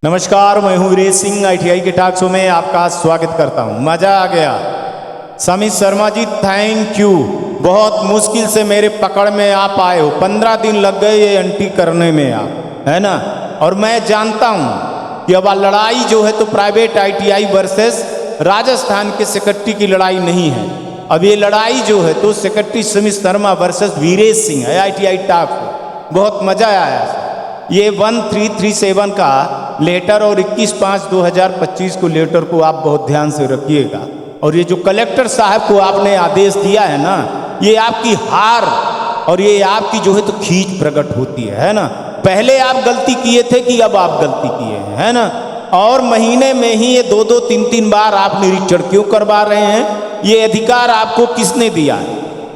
नमस्कार, मैं हूं वीरेश सिंह। ITI के टॉक शो में आपका स्वागत करता हूं। मज़ा आ गया। Samit Sharma ji, thank you. बहुत मुश्किल से मेरे पकड़ में आप आए हो। 15 दिन लग गए ये एंट्री करने में, आप है ना। और मैं जानता हूं कि अब लड़ाई जो है तो प्राइवेट ITI वर्सेस राजस्थान के सेक्रेटरी की लड़ाई नहीं है। अब ये लड़ाई जो है तो सेक्रेटरी समित शर्मा वर्सेस वीरेश सिंह है। ITI टॉक शो बहुत मज़ा आया। ये 1337 का लेटर और 21/5/2025 को लेटर को आप बहुत ध्यान से रखिएगा। और ये जो कलेक्टर साहब को आपने आदेश दिया है ना, ये आपकी हार और ये आपकी जो है तो खींच प्रकट होती है ना। पहले आप गलती किए थे कि अब आप गलती किए हैं, है ना। और महीने में ही ये 2-2, 3-3 बार आप निरीक्षण क्यों करवा रहे हैं? ये अधिकार आपको किसने दिया है,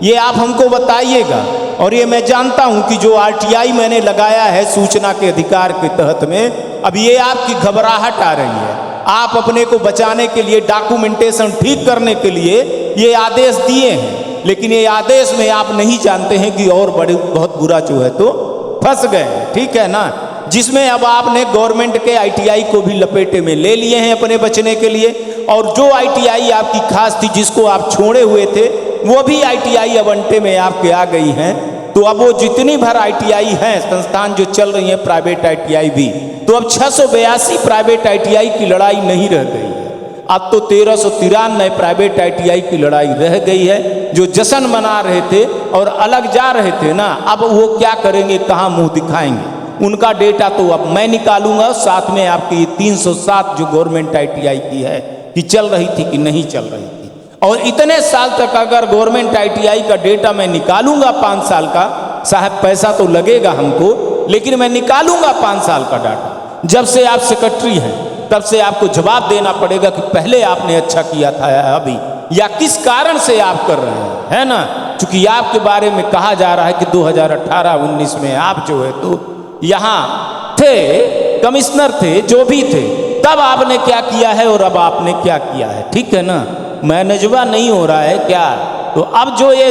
ये आप हमको बताइएगा। और ये मैं जानता हूं कि जो RTI मैंने लगाया है सूचना के अधिकार के तहत में, अब ये आपकी घबराहट आ रही है। आप अपने को बचाने के लिए, डॉक्यूमेंटेशन ठीक करने के लिए ये आदेश दिए हैं, लेकिन ये आदेश में आप नहीं जानते हैं कि और बहुत बुरा जो है तो फंस गए, ठीक है ना। जिसमें अब आपने गवर्नमेंट के ITI को भी लपेटे में ले लिए हैं अपने बचने के लिए। और जो ITI आपकी खास थी, जिसको आप छोड़े हुए थे, वो भी ITI अब अंटे में आपके आ गई हैं। तो अब वो जितनी भर ITI हैं संस्थान जो चल रही हैं, प्राइवेट ITI भी, तो अब 682 प्राइवेट ITI की लड़ाई नहीं रह गई है। अब तो 1393 प्राइवेट ITI की लड़ाई रह गई है। जो जश्न मना रहे थे और अलग जा रहे थे ना, अब वो क्या करेंगे, कहाँ मुंह दिखाएंगे? उनका डेटा तो अब मैं निकालूंगा। साथ में आपकी 307 जो गवर्नमेंट ITI की है कि चल रही थी कि नहीं चल रही थी। और इतने साल तक अगर गवर्नमेंट ITI का डेटा मैं निकालूंगा 5 साल का, साहब पैसा तो लगेगा हमको, लेकिन मैं निकालूंगा 5 साल का डाटा। जब से आप सेक्रेटरी हैं तब से आपको जवाब देना पड़ेगा कि पहले आपने अच्छा किया था या अभी, या किस कारण से आप कर रहे हैं, है ना। चूंकि आपके बारे में कहा जा रहा है कि 2018-19 में आप जो है तो यहाँ थे, कमिश्नर थे, जो भी थे, तब आपने क्या किया है और अब आपने क्या किया है, ठीक है ना। मैनेजवा नहीं हो रहा है क्या? तो अब जो ये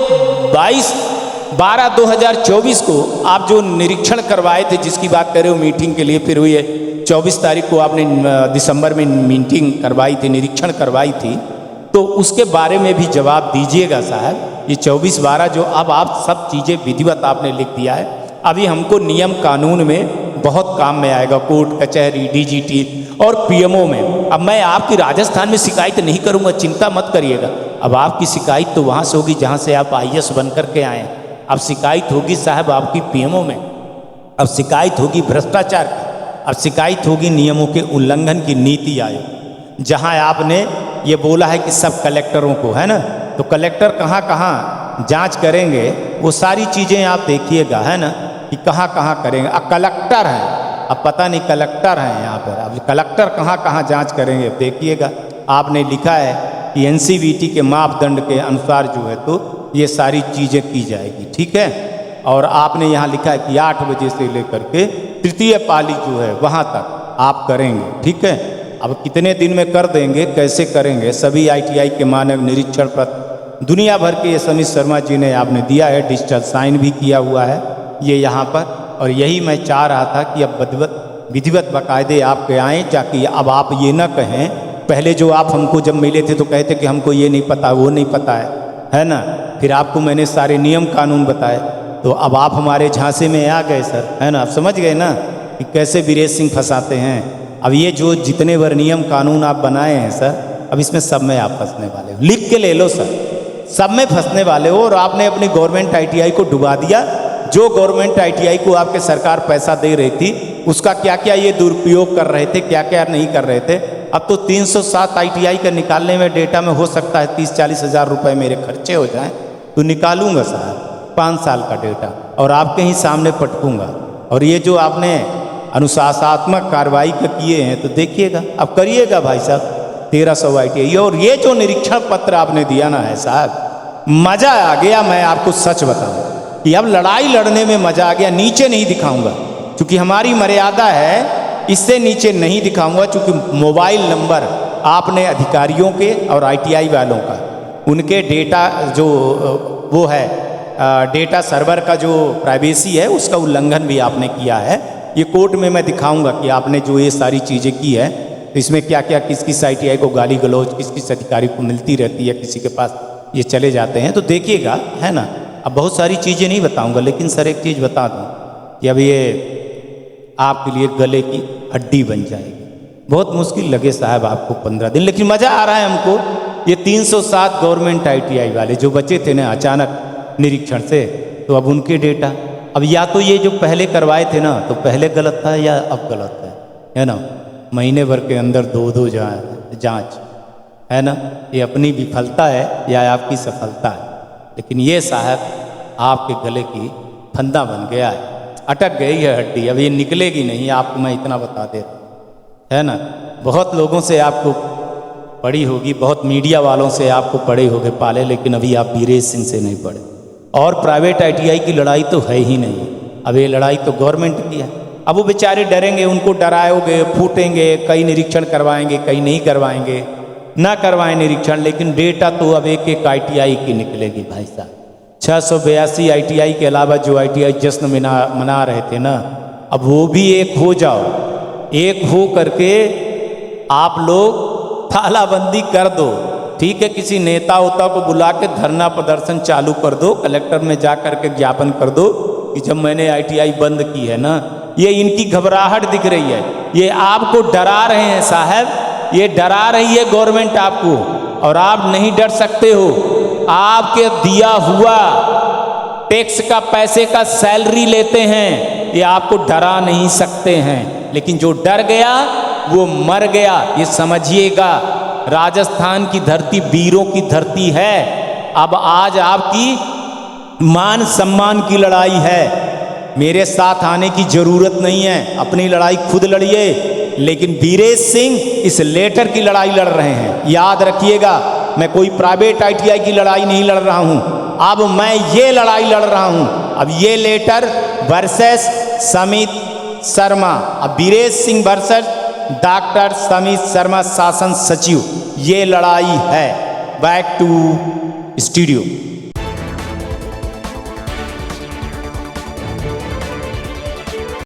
22/12/2024 को आप जो निरीक्षण करवाए थे, जिसकी बात कर रहे हो मीटिंग के लिए, फिर हुई है 24 तारीख को आपने दिसंबर में मीटिंग करवाई थी, निरीक्षण करवाई थी, तो उसके बारे में भी जवाब दीजिएगा साहब। ये 24/12 जो अब आप सब चीज़ें विधिवत आपने लिख दिया है, अभी हमको नियम कानून में बहुत काम में आएगा, कोर्ट कचहरी, DGT और PMO में। अब मैं आपकी राजस्थान में शिकायत नहीं करूंगा, चिंता मत करिएगा। अब आपकी शिकायत तो वहाँ से होगी जहाँ से आप IAS बन करके आए हैं। अब शिकायत होगी साहब आपकी PMO में, अब शिकायत होगी भ्रष्टाचार की, अब शिकायत होगी नियमों के उल्लंघन की। नीति आयोग जहाँ आपने ये बोला है कि सब कलेक्टरों को, है ना, तो कलेक्टर कहाँ कहाँ जाँच करेंगे, वो सारी चीज़ें आप देखिएगा, है ना, कि कहाँ कहाँ करेंगे। अब कलेक्टर हैं, अब पता नहीं कलेक्टर हैं यहाँ पर, अब कलेक्टर कहाँ कहाँ जांच करेंगे देखिएगा। आपने लिखा है कि NCVT के मापदंड के अनुसार जो है तो ये सारी चीज़ें की जाएगी, ठीक है। और आपने यहाँ लिखा है कि 8 बजे से लेकर के तृतीय पाली जो है वहाँ तक आप करेंगे, ठीक है। अब कितने दिन में कर देंगे, कैसे करेंगे? सभी ITI के मानक निरीक्षण पत्र दुनिया भर के ये समित शर्मा जी ने आपने दिया है, डिजिटल साइन भी किया हुआ है ये यहाँ पर। और यही मैं चाह रहा था कि अब विधिवत बाकायदे आपके आएँ, ताकि अब आप ये ना कहें, पहले जो आप हमको जब मिले थे तो कहते कि हमको ये नहीं पता, वो नहीं पता है ना। फिर आपको मैंने सारे नियम कानून बताए, तो अब आप हमारे झांसे में आ गए सर, है ना। आप समझ गए ना कि कैसे वीरेश सिंह फंसाते हैं। अब ये जो जितने बार नियम कानून आप बनाए हैं सर, अब इसमें सब में आप फंसने वाले हो। लिख के ले लो सर, सब में फंसने वाले हो। और आपने अपनी गवर्नमेंट ITI को डुबा दिया। जो गवर्नमेंट ITI को आपके सरकार पैसा दे रही थी, उसका क्या क्या ये दुरुपयोग कर रहे थे, क्या क्या नहीं कर रहे थे। अब तो 307 ITI का निकालने में डेटा में हो सकता है 30-40 हज़ार रुपये मेरे खर्चे हो जाएं, तो निकालूंगा साहब 5 साल का डेटा और आपके ही सामने पटकूंगा। और ये जो आपने अनुशासनात्मक कार्रवाई का किए हैं, तो देखिएगा, अब करिएगा भाई साहब 1300 ITI। और ये जो निरीक्षण पत्र आपने दिया ना है साहब, मज़ा आ गया। मैं आपको सच बताऊँ कि अब लड़ाई लड़ने में मज़ा आ गया। नीचे नहीं दिखाऊंगा क्योंकि हमारी मर्यादा है, इससे नीचे नहीं दिखाऊंगा। क्योंकि मोबाइल नंबर आपने अधिकारियों के और ITI वालों का, उनके डेटा जो वो है डेटा सर्वर का जो प्राइवेसी है, उसका उल्लंघन भी आपने किया है। ये कोर्ट में मैं दिखाऊंगा कि आपने जो ये सारी चीज़ें की है तो इसमें क्या क्या किस किस ITI को गाली गलौज किस किस अधिकारी को मिलती रहती है, किसी के पास ये चले जाते हैं, तो देखिएगा, है ना। अब बहुत सारी चीज़ें नहीं बताऊंगा, लेकिन सर एक चीज़ बता दूं कि अब ये आपके लिए गले की हड्डी बन जाएगी। बहुत मुश्किल लगे साहब आपको 15 दिन, लेकिन मज़ा आ रहा है हमको। ये 307 गवर्नमेंट ITI वाले जो बचे थे ना अचानक निरीक्षण से, तो अब उनके डेटा, अब या तो ये जो पहले करवाए थे ना तो पहले गलत था या अब गलत है ना। महीने भर के अंदर 2-2 जांच, है ना। ये अपनी विफलता है या आपकी सफलता है, लेकिन ये साहब आपके गले की फंदा बन गया है, अटक गई है हड्डी, अब ये निकलेगी नहीं, आपको मैं इतना बता दे, है ना। बहुत लोगों से आपको पड़ी होगी, बहुत मीडिया वालों से आपको पड़े होगे पाले, लेकिन अभी आप वीरेश सिंह से नहीं पड़े। और प्राइवेट ITI की लड़ाई तो है ही नहीं, अब ये लड़ाई तो गवर्नमेंट की है। अब वो बेचारे डरेंगे, उनको डराओगे, फूटेंगे, कई निरीक्षण करवाएंगे, कई नहीं करवाएंगे, ना करवाएं निरीक्षण, लेकिन डेटा तो अब एक एक ITI की निकलेगी भाई साहब। 682 ITI के अलावा जो ITI जश्न मना रहे थे ना, अब वो भी एक हो जाओ, एक हो करके आप लोग तालाबंदी कर दो, ठीक है। किसी नेता उता को बुला के धरना प्रदर्शन चालू कर दो, कलेक्टर में जा करके ज्ञापन कर दो कि जब मैंने ITI बंद की है ना, ये इनकी घबराहट दिख रही है, ये आपको डरा रहे हैं साहब, ये डरा रही है गवर्नमेंट आपको, और आप नहीं डर सकते हो। आपके दिया हुआ टैक्स का पैसे का सैलरी लेते हैं, ये आपको डरा नहीं सकते हैं, लेकिन जो डर गया वो मर गया, ये समझिएगा। राजस्थान की धरती वीरों की धरती है। अब आज आपकी मान सम्मान की लड़ाई है, मेरे साथ आने की जरूरत नहीं है, अपनी लड़ाई खुद लड़िए, लेकिन वीरेश सिंह इस लेटर की लड़ाई लड़ रहे हैं। याद रखिएगा, मैं कोई प्राइवेट ITI की लड़ाई नहीं लड़ रहा हूं, अब मैं ये लड़ाई लड़ रहा हूं। अब ये लेटर वर्सेस समित शर्मा, अब वीरेश सिंह वर्सेस डॉक्टर समित शर्मा शासन सचिव, ये लड़ाई है। Back to studio.